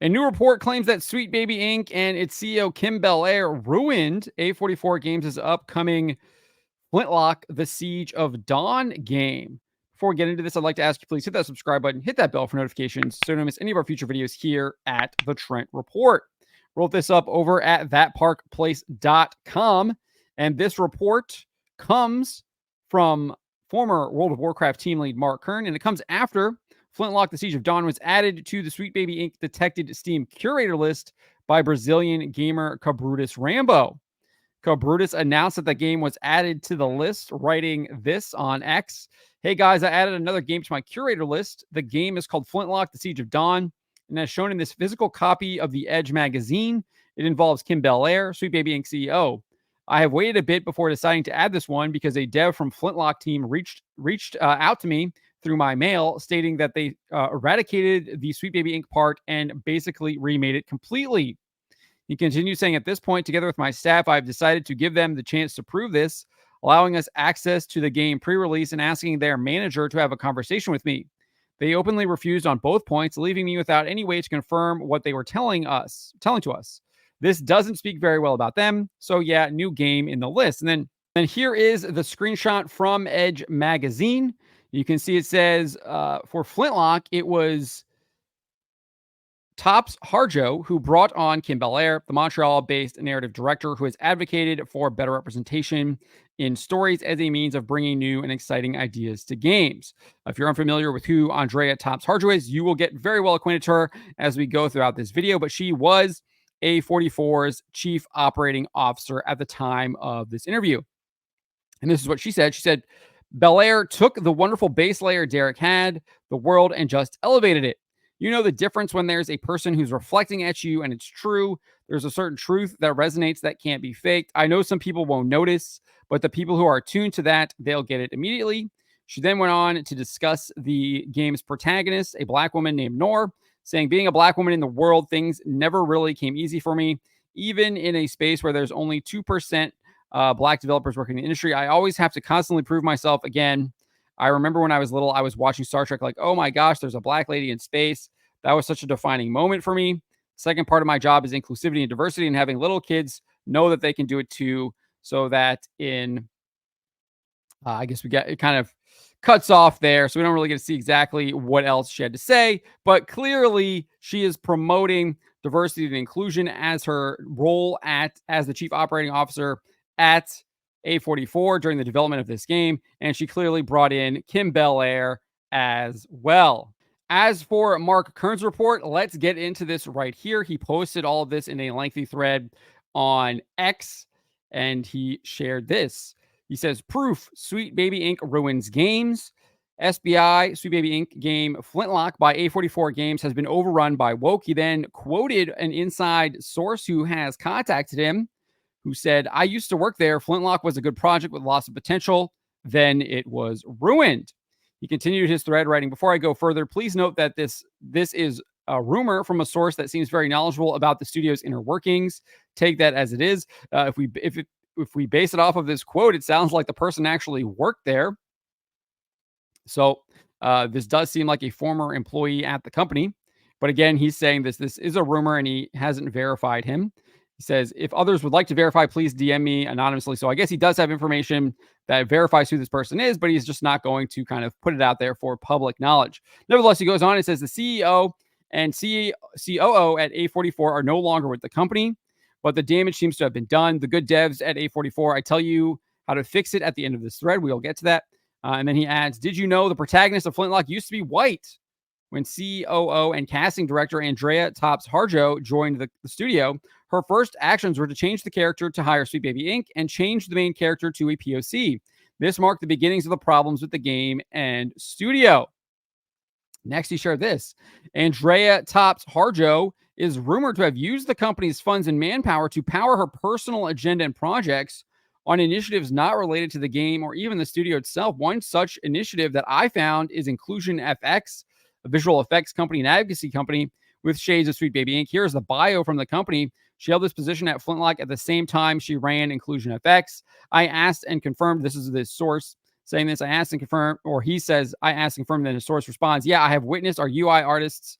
A new report claims that Sweet Baby Inc. and its CEO Kim Belair ruined A44 Games' upcoming Flintlock, The Siege of Dawn game. Before we get into this, I'd like to ask you please hit that subscribe button, hit that bell for notifications so you don't miss any of our future videos here at the Trent Report. Wrote this up over at thatparkplace.com, and this report comes from former World of Warcraft team lead Mark Kern, and it comes after Flintlock, The Siege of Dawn was added to the Sweet Baby Inc. detected Steam Curator list by Brazilian gamer Cabrutus Rambo. Cabrutus announced that the game was added to the list, writing this on X. Hey guys, I added another game to my curator list. The game is called Flintlock, The Siege of Dawn, and as shown in this physical copy of the Edge magazine, it involves Kim Belair, Sweet Baby Inc. CEO. I have waited a bit before deciding to add this one because a dev from Flintlock team reached out to me through my mail stating that they eradicated the Sweet Baby Inc. part and basically remade it completely. He continues saying, at this point, together with my staff, I've decided to give them the chance to prove this, allowing us access to the game pre-release and asking their manager to have a conversation with me. They openly refused on both points, leaving me without any way to confirm what they were telling to us. This doesn't speak very well about them. So yeah, new game in the list. And then here is the screenshot from Edge magazine. You can see it says for Flintlock, it was Tops Harjo, who brought on Kim Belair, the Montreal-based narrative director who has advocated for better representation in stories as a means of bringing new and exciting ideas to games. If you're unfamiliar with who Andrea Tops Harjo is, you will get very well acquainted to her as we go throughout this video, but she was A44's chief operating officer at the time of this interview. And this is what she said. She said, Belair took the wonderful base layer Derek had, the world, and just elevated it. You know the difference when there's a person who's reflecting at you and it's true. There's a certain truth that resonates that can't be faked. I know some people won't notice, but the people who are attuned to that, they'll get it immediately. She then went on to discuss the game's protagonist, a black woman named Noor, saying, being a black woman in the world, things never really came easy for me. Even in a space where there's only 2% black developers working in the industry, I always have to constantly prove myself again. I remember when I was little, I was watching Star Trek like, oh my gosh, there's a black lady in space. That was such a defining moment for me. Second part of my job is inclusivity and diversity and having little kids know that they can do it too. So that I guess it kind of cuts off there. So we don't really get to see exactly what else she had to say, but clearly she is promoting diversity and inclusion as her role as the chief operating officer at A44 during the development of this game, and she clearly brought in Kim Belair as well. As for Mark Kern's report, let's get into this right here. He posted all of this in a lengthy thread on X, and he shared this. He says, proof, Sweet Baby Inc. ruins games. SBI, Sweet Baby Inc. game Flintlock by A44 Games has been overrun by woke. He then quoted an inside source who has contacted him, who said, I used to work there. Flintlock was a good project with lots of potential. Then it was ruined. He continued his thread writing, before I go further, please note that this is a rumor from a source that seems very knowledgeable about the studio's inner workings. Take that as it is. If we base it off of this quote, it sounds like the person actually worked there. So this does seem like a former employee at the company. But again, he's saying this is a rumor and he hasn't verified him. He says, if others would like to verify, please DM me anonymously. So I guess he does have information that verifies who this person is, but he's just not going to kind of put it out there for public knowledge. Nevertheless, he goes on and says the CEO and COO at A44 are no longer with the company, but the damage seems to have been done. The good devs at A44, I tell you how to fix it at the end of this thread. We'll get to that. And then he adds, did you know the protagonist of Flintlock used to be white? When COO and casting director Andrea Tops Harjo joined the studio, her first actions were to change the character to hire Sweet Baby Inc. and change the main character to a POC. This marked the beginnings of the problems with the game and studio. Next, he shared this. Andrea Tops Harjo is rumored to have used the company's funds and manpower to power her personal agenda and projects on initiatives not related to the game or even the studio itself. One such initiative that I found is Inclusion FX, a visual effects company and advocacy company with shades of Sweet Baby Inc. Here's the bio from the company. She held this position at Flintlock at the same time she ran Inclusion FX. I asked and confirmed, this is the source saying this, I asked and confirmed, or he says, I asked and confirmed, then the source responds, yeah, I have witnessed our UI artists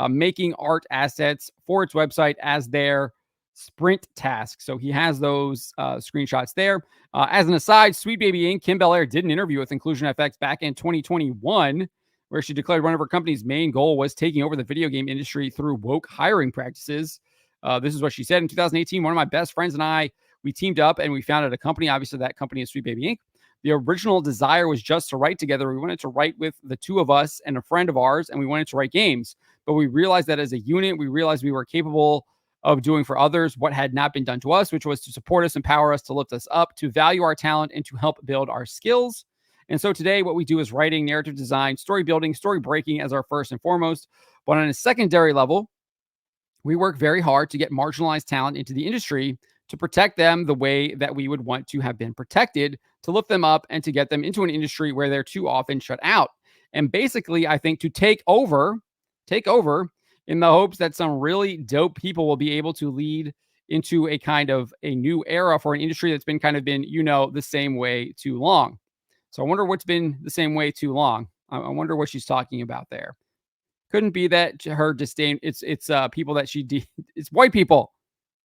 making art assets for its website as their sprint task. So he has those screenshots there. As an aside, Sweet Baby Inc., Kim Belair did an interview with Inclusion FX back in 2021, where she declared one of her company's main goal was taking over the video game industry through woke hiring practices. This is what she said. In 2018, one of my best friends and I, we teamed up and we founded a company. Obviously, that company is Sweet Baby Inc. The original desire was just to write together. We wanted to write with the two of us and a friend of ours, and we wanted to write games. But we realized that as a unit, we realized we were capable of doing for others what had not been done to us, which was to support us, empower us, to lift us up, to value our talent, and to help build our skills. And so today, what we do is writing, narrative design, story building, story breaking as our first and foremost. But on a secondary level, we work very hard to get marginalized talent into the industry, to protect them the way that we would want to have been protected, to lift them up and to get them into an industry where they're too often shut out. And basically, I think to take over in the hopes that some really dope people will be able to lead into a kind of a new era for an industry that's been the same way too long. So I wonder what's been the same way too long. I wonder what she's talking about there. Couldn't be that her disdain. It's people that it's white people,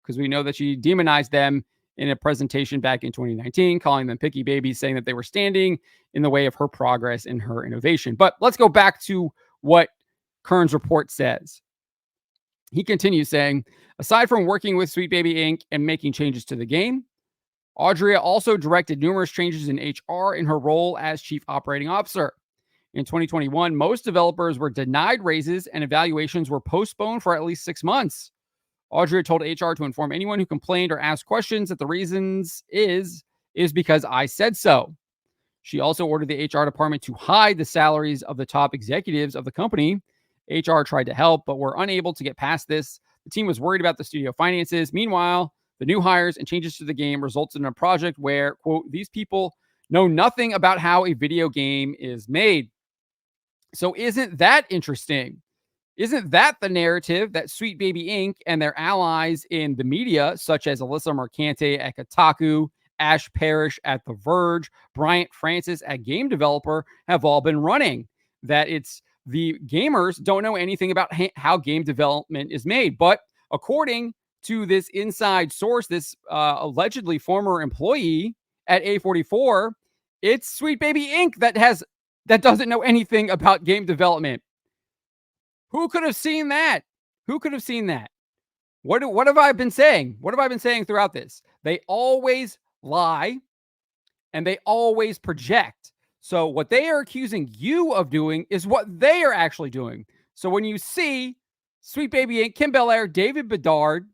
because we know that she demonized them in a presentation back in 2019, calling them picky babies, saying that they were standing in the way of her progress and her innovation. But let's go back to what Kern's report says. He continues saying, aside from working with Sweet Baby Inc. and making changes to the game, Audrea also directed numerous changes in HR in her role as Chief Operating Officer. In 2021, most developers were denied raises and evaluations were postponed for at least 6 months. Audrea told HR to inform anyone who complained or asked questions that the reasons is because I said so. She also ordered the HR department to hide the salaries of the top executives of the company. HR tried to help, but were unable to get past this. The team was worried about the studio finances. Meanwhile, the new hires and changes to the game resulted in a project where, quote, these people know nothing about how a video game is made. So isn't that interesting? Isn't that the narrative that Sweet Baby Inc. and their allies in the media, such as Alyssa Mercante at Kotaku, Ash Parrish at The Verge, Bryant Francis at Game Developer, have all been running? That it's the gamers don't know anything about how game development is made. But according to this inside source, this allegedly former employee at A44, it's Sweet Baby Inc. that doesn't know anything about game development. Who could have seen that? Who could have seen that? What have I been saying? What have I been saying throughout this? They always lie and they always project. So what they are accusing you of doing is what they are actually doing. So when you see Sweet Baby Inc., Kim Belair, David Bedard,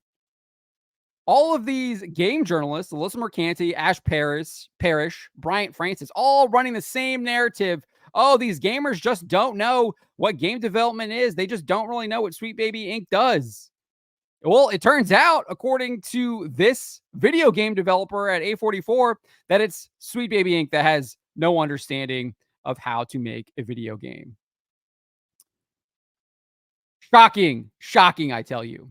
all of these game journalists, Alyssa Mercante, Ash Parrish, Bryant Francis, all running the same narrative. Oh, these gamers just don't know what game development is. They just don't really know what Sweet Baby Inc. does. Well, it turns out, according to this video game developer at A44, that it's Sweet Baby Inc. that has no understanding of how to make a video game. Shocking, I tell you.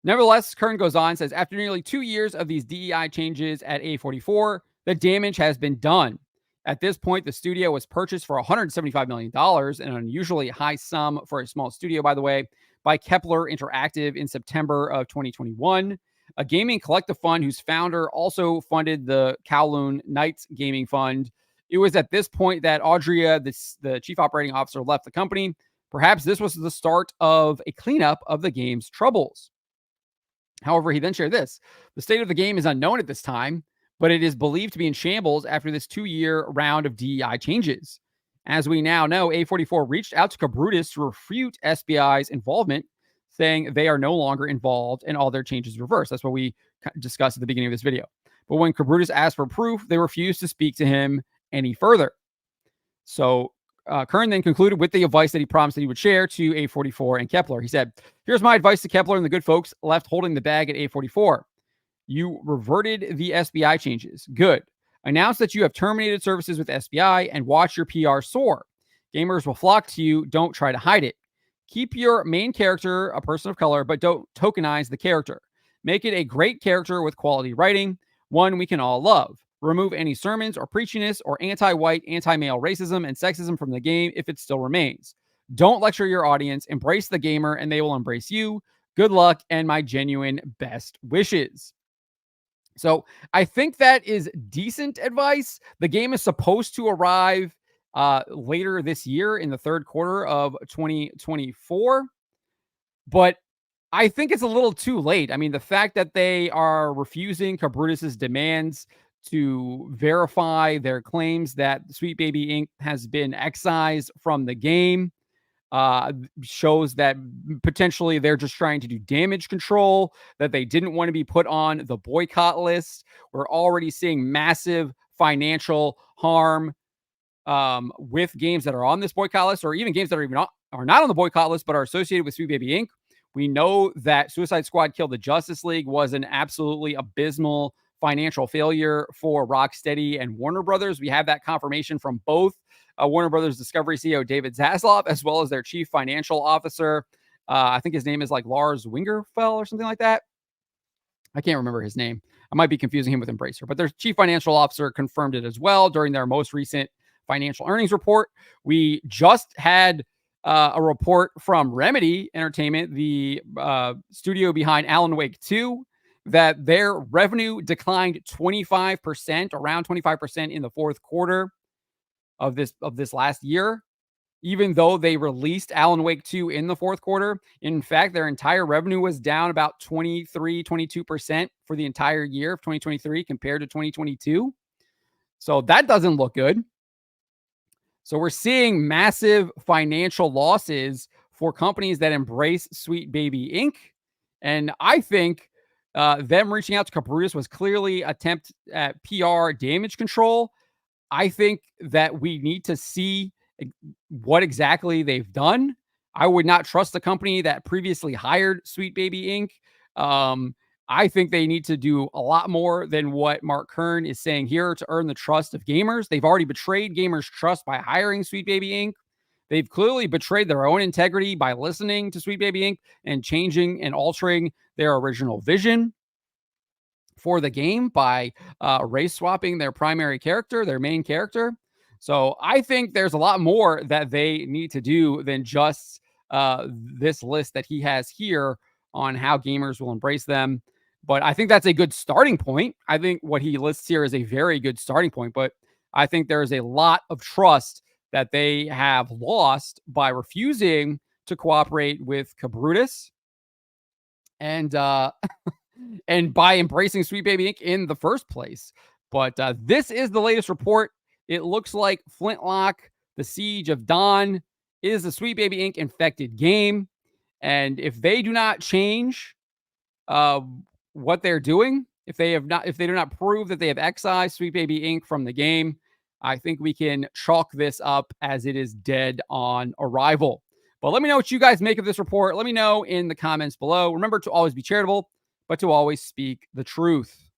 Nevertheless, Kern goes on, says, after nearly 2 years of these DEI changes at A44, the damage has been done. At this point, the studio was purchased for $175 million, an unusually high sum for a small studio, by the way, by Kepler Interactive in September of 2021, a gaming collective fund whose founder also funded the Kowloon Knights Gaming Fund. It was at this point that Audrea, the chief operating officer, left the company. Perhaps this was the start of a cleanup of the game's troubles. However, he then shared this. The state of the game is unknown at this time, but it is believed to be in shambles after this 2-year round of DEI changes. As we now know, A44 reached out to Cabrutus to refute SBI's involvement, saying they are no longer involved and all their changes reversed. That's what we discussed at the beginning of this video. But when Cabrutus asked for proof, they refused to speak to him any further. So Kern then concluded with the advice that he promised that he would share to A44 and Kepler. He said, here's my advice to Kepler and the good folks left holding the bag at A44. You reverted the SBI changes. Good. Announce that you have terminated services with SBI and watch your PR soar. Gamers will flock to you. Don't try to hide it. Keep your main character a person of color, but don't tokenize the character. Make it a great character with quality writing, one we can all love. Remove any sermons or preachiness or anti-white, anti-male racism and sexism from the game if it still remains. Don't lecture your audience. Embrace the gamer, and they will embrace you. Good luck, and my genuine best wishes. So I think that is decent advice. The game is supposed to arrive later this year in the third quarter of 2024, but I think it's a little too late. I mean, the fact that they are refusing Cabrutus's demands to verify their claims that Sweet Baby Inc. has been excised from the game shows that potentially they're just trying to do damage control, that they didn't want to be put on the boycott list. We're already seeing massive financial harm with games that are on this boycott list, or even games that are not on the boycott list but are associated with Sweet Baby Inc. We know that Suicide Squad Kill the Justice League was an absolutely abysmal financial failure for Rocksteady and Warner Brothers. We have that confirmation from both Warner Brothers Discovery CEO David Zaslav, as well as their chief financial officer. I think his name is like Lars Wingerfell or something like that. I can't remember his name. I might be confusing him with Embracer, but their chief financial officer confirmed it as well during their most recent financial earnings report. We just had a report from Remedy Entertainment, the studio behind Alan Wake 2, that their revenue declined 25%, around 25% in the fourth quarter of this last year, even though they released Alan Wake 2 in the fourth quarter. In fact, their entire revenue was down about 22% for the entire year of 2023 compared to 2022. So that doesn't look good. So we're seeing massive financial losses for companies that embrace Sweet Baby Inc. And I think them reaching out to Cabrutus was clearly an attempt at PR damage control. I think that we need to see what exactly they've done. I would not trust the company that previously hired Sweet Baby Inc. I think they need to do a lot more than what Mark Kern is saying here to earn the trust of gamers. They've already betrayed gamers' trust by hiring Sweet Baby Inc. They've clearly betrayed their own integrity by listening to Sweet Baby Inc. and changing and altering their original vision for the game by race swapping their primary character, their main character. So I think there's a lot more that they need to do than just this list that he has here on how gamers will embrace them. But I think that's a good starting point. I think what he lists here is a very good starting point. But I think there is a lot of trust that they have lost by refusing to cooperate with Cabrutus and and by embracing Sweet Baby Inc. in the first place. But this is the latest report. It looks like Flintlock, The Siege of Dawn, is the Sweet Baby Inc. infected game. And if they do not change what they're doing, if they do not prove that they have excised Sweet Baby Inc. from the game, I think we can chalk this up as it is dead on arrival. But let me know what you guys make of this report. Let me know in the comments below. Remember to always be charitable, but to always speak the truth.